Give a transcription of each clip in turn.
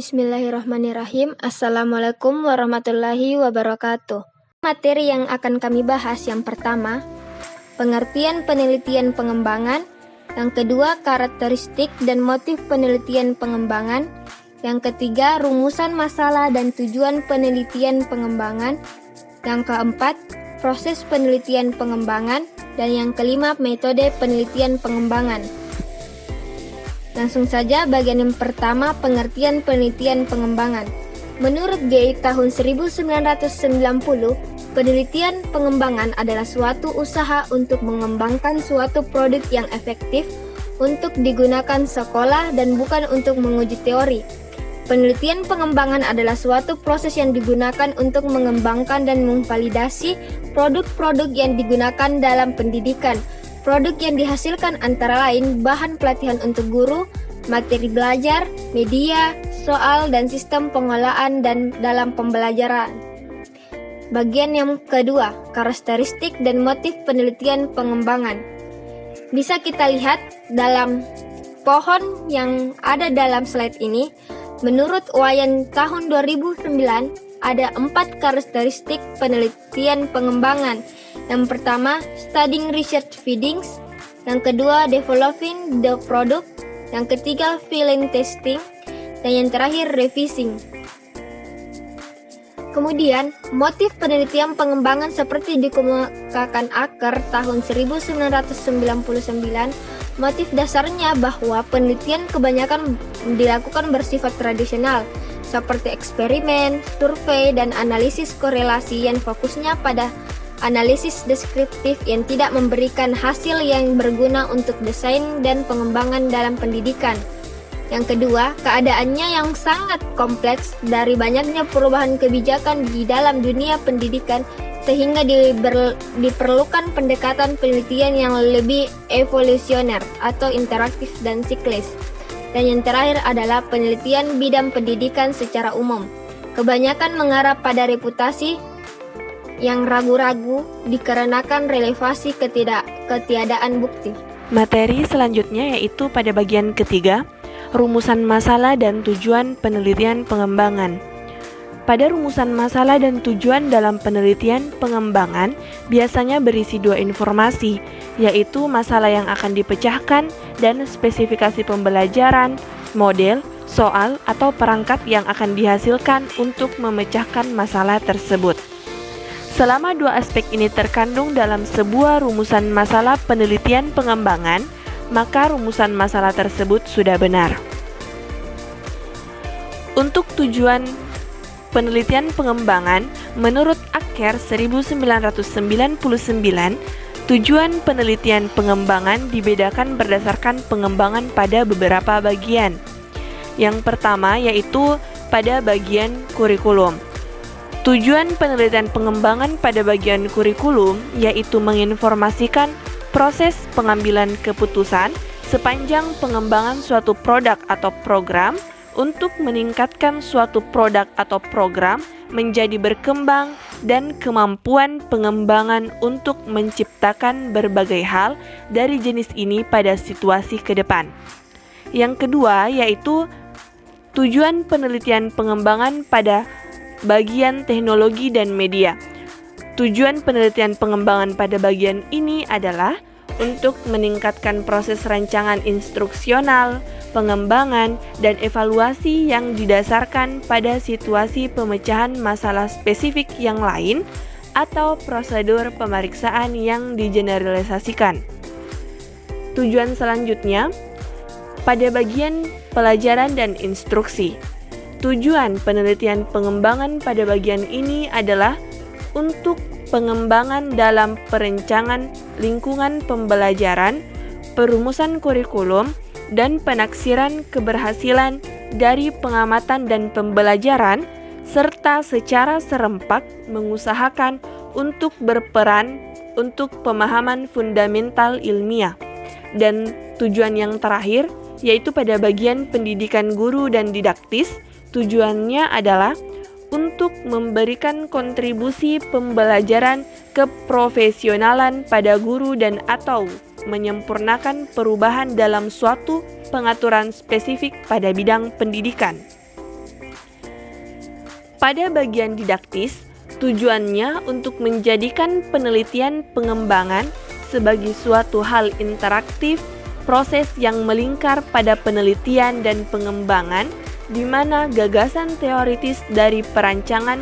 Bismillahirrahmanirrahim. Assalamualaikum warahmatullahi wabarakatuh. Materi yang akan kami bahas yang pertama, pengertian penelitian pengembangan. Yang kedua, karakteristik dan motif penelitian pengembangan. Yang ketiga, rumusan masalah dan tujuan penelitian pengembangan. Yang keempat, proses penelitian pengembangan. Dan yang kelima, metode penelitian pengembangan. Langsung saja bagian yang pertama, pengertian penelitian pengembangan. Menurut Gay tahun 1990, penelitian pengembangan adalah suatu usaha untuk mengembangkan suatu produk yang efektif untuk digunakan sekolah dan bukan untuk menguji teori. Penelitian pengembangan adalah suatu proses yang digunakan untuk mengembangkan dan memvalidasi produk-produk yang digunakan dalam pendidikan. Produk yang dihasilkan antara lain bahan pelatihan untuk guru, materi belajar, media, soal, dan sistem pengolahan dan dalam pembelajaran. Bagian yang kedua, karakteristik dan motif penelitian pengembangan. Bisa kita lihat dalam pohon yang ada dalam slide ini, menurut Wayan tahun 2009, ada 4 karakteristik penelitian pengembangan. Yang pertama, studying research findings. Yang kedua, developing the product. Yang ketiga, field testing. Dan yang terakhir, revising. Kemudian, motif penelitian pengembangan seperti dikemukakan Acker tahun 1999, motif dasarnya bahwa penelitian kebanyakan dilakukan bersifat tradisional, seperti eksperimen, survei, dan analisis korelasi yang fokusnya pada analisis deskriptif yang tidak memberikan hasil yang berguna untuk desain dan pengembangan dalam pendidikan. Yang kedua, keadaannya yang sangat kompleks dari banyaknya perubahan kebijakan di dalam dunia pendidikan sehingga diperlukan pendekatan penelitian yang lebih evolusioner atau interaktif dan siklis. Dan yang terakhir adalah penelitian bidang pendidikan secara umum. Kebanyakan mengarah pada reputasi yang ragu-ragu dikarenakan relevansi ketiadaan bukti. Materi selanjutnya yaitu pada bagian ketiga, rumusan masalah dan tujuan penelitian pengembangan. Pada rumusan masalah dan tujuan dalam penelitian pengembangan biasanya berisi 2 informasi, yaitu masalah yang akan dipecahkan dan spesifikasi pembelajaran, model, soal, atau perangkat yang akan dihasilkan untuk memecahkan masalah tersebut. Selama 2 aspek ini terkandung dalam sebuah rumusan masalah penelitian pengembangan, maka rumusan masalah tersebut sudah benar. Untuk tujuan penelitian pengembangan, menurut Acker 1999, tujuan penelitian pengembangan dibedakan berdasarkan pengembangan pada beberapa bagian. Yang pertama yaitu pada bagian kurikulum. Tujuan penelitian pengembangan pada bagian kurikulum yaitu menginformasikan proses pengambilan keputusan sepanjang pengembangan suatu produk atau program untuk meningkatkan suatu produk atau program menjadi berkembang dan kemampuan pengembangan untuk menciptakan berbagai hal dari jenis ini pada situasi ke depan. Yang kedua yaitu tujuan penelitian pengembangan pada bagian teknologi dan media. Tujuan penelitian pengembangan pada bagian ini adalah untuk meningkatkan proses rancangan instruksional, pengembangan, dan evaluasi yang didasarkan pada situasi pemecahan masalah spesifik yang lain atau prosedur pemeriksaan yang digeneralisasikan. Tujuan selanjutnya pada bagian pelajaran dan instruksi. Tujuan penelitian pengembangan pada bagian ini adalah untuk pengembangan dalam perencanaan lingkungan pembelajaran, perumusan kurikulum, dan penaksiran keberhasilan dari pengamatan dan pembelajaran, serta secara serempak mengusahakan untuk berperan untuk pemahaman fundamental ilmiah. Dan tujuan yang terakhir, yaitu pada bagian pendidikan guru dan didaktis, tujuannya adalah untuk memberikan kontribusi pembelajaran keprofesionalan pada guru dan atau menyempurnakan perubahan dalam suatu pengaturan spesifik pada bidang pendidikan. Pada bagian didaktis, tujuannya untuk menjadikan penelitian pengembangan sebagai suatu hal interaktif, proses yang melingkar pada penelitian dan pengembangan, di mana gagasan teoritis dari perancangan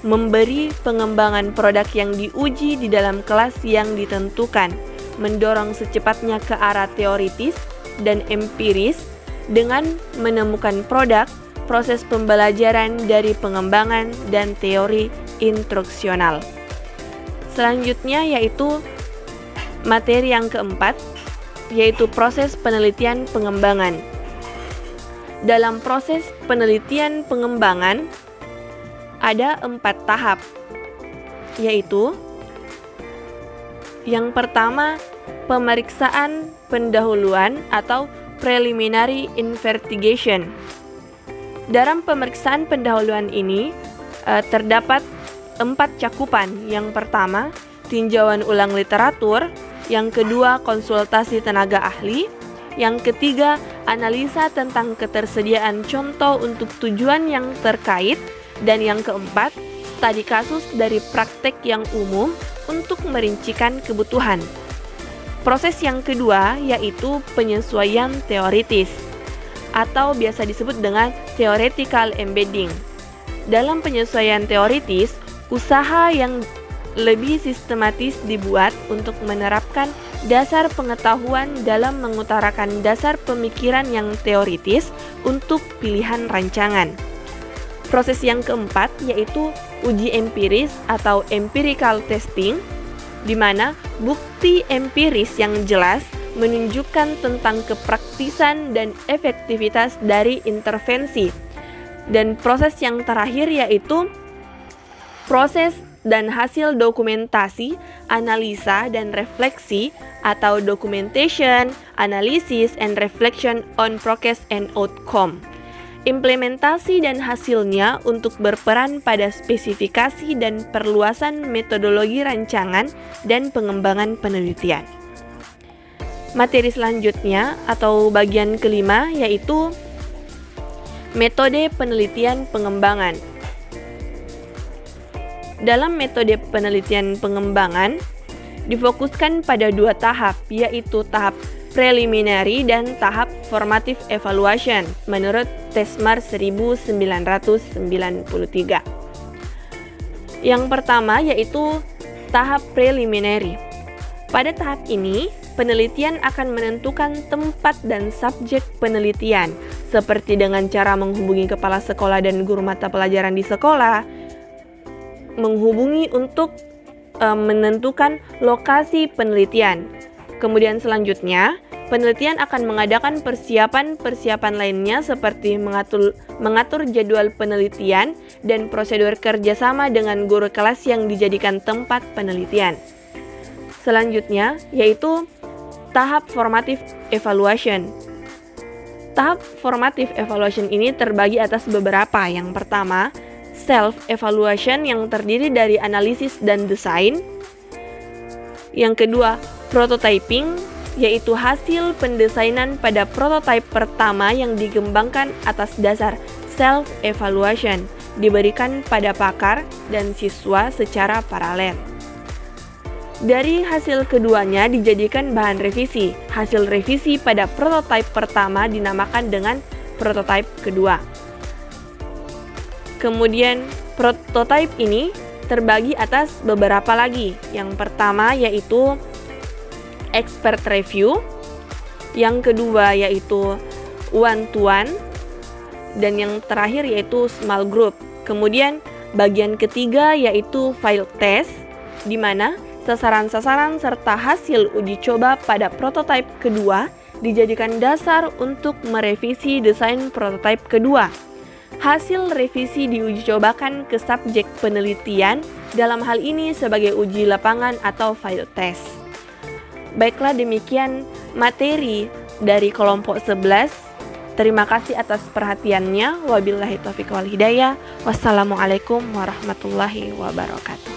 memberi pengembangan produk yang diuji di dalam kelas yang ditentukan, mendorong secepatnya ke arah teoritis dan empiris dengan menemukan produk, proses pembelajaran dari pengembangan dan teori instruksional. Selanjutnya yaitu materi yang keempat, yaitu proses penelitian pengembangan. Dalam proses penelitian pengembangan ada 4 tahap, yaitu yang pertama, pemeriksaan pendahuluan atau preliminary investigation. Dalam pemeriksaan pendahuluan ini terdapat 4 cakupan. Yang pertama, tinjauan ulang literatur. Yang kedua, konsultasi tenaga ahli. Yang ketiga, analisa tentang ketersediaan contoh untuk tujuan yang terkait. Dan yang keempat, studi kasus dari praktek yang umum untuk merincikan kebutuhan. Proses yang kedua yaitu penyesuaian teoritis atau biasa disebut dengan theoretical embedding. Dalam penyesuaian teoritis, usaha yang lebih sistematis dibuat untuk menerapkan dasar pengetahuan dalam mengutarakan dasar pemikiran yang teoritis untuk pilihan rancangan. Proses yang keempat yaitu uji empiris atau empirical testing, di mana bukti empiris yang jelas menunjukkan tentang kepraktisan dan efektivitas dari intervensi. Dan proses yang terakhir yaitu proses dan hasil dokumentasi, analisa dan refleksi atau documentation, analysis and reflection on progress and outcome. Implementasi dan hasilnya untuk berperan pada spesifikasi dan perluasan metodologi rancangan dan pengembangan penelitian. Materi selanjutnya atau bagian kelima yaitu metode penelitian pengembangan. Dalam metode penelitian pengembangan difokuskan pada 2 tahap, yaitu tahap preliminary dan tahap formative evaluation menurut Tesmar 1993. Yang pertama yaitu tahap preliminary. Pada tahap ini, penelitian akan menentukan tempat dan subjek penelitian, seperti dengan cara menghubungi kepala sekolah dan guru mata pelajaran di sekolah, menghubungi untuk menentukan lokasi penelitian. Kemudian selanjutnya, penelitian akan mengadakan persiapan lainnya seperti mengatur jadwal penelitian dan prosedur kerjasama dengan guru kelas yang dijadikan tempat penelitian. Selanjutnya, yaitu tahap formative evaluation. Tahap formative evaluation ini terbagi atas beberapa. Yang pertama, self-evaluation yang terdiri dari analisis dan desain. Yang kedua, prototyping, yaitu hasil pendesainan pada prototipe pertama yang dikembangkan atas dasar self-evaluation, diberikan pada pakar dan siswa secara paralel. Dari hasil keduanya dijadikan bahan revisi. Hasil revisi pada prototipe pertama dinamakan dengan prototipe kedua. Kemudian prototipe ini terbagi atas beberapa lagi. Yang pertama yaitu expert review, yang kedua yaitu one-to-one, dan yang terakhir yaitu small group. Kemudian bagian ketiga yaitu field test, di mana sasaran-sasaran serta hasil uji coba pada prototipe kedua dijadikan dasar untuk merevisi desain prototipe kedua. Hasil revisi diuji cobakan ke subjek penelitian, dalam hal ini sebagai uji lapangan atau field test. Baiklah, demikian materi dari kelompok 11. Terima kasih atas perhatiannya. Wabillahi taufiq wal hidayah. Wassalamualaikum warahmatullahi wabarakatuh.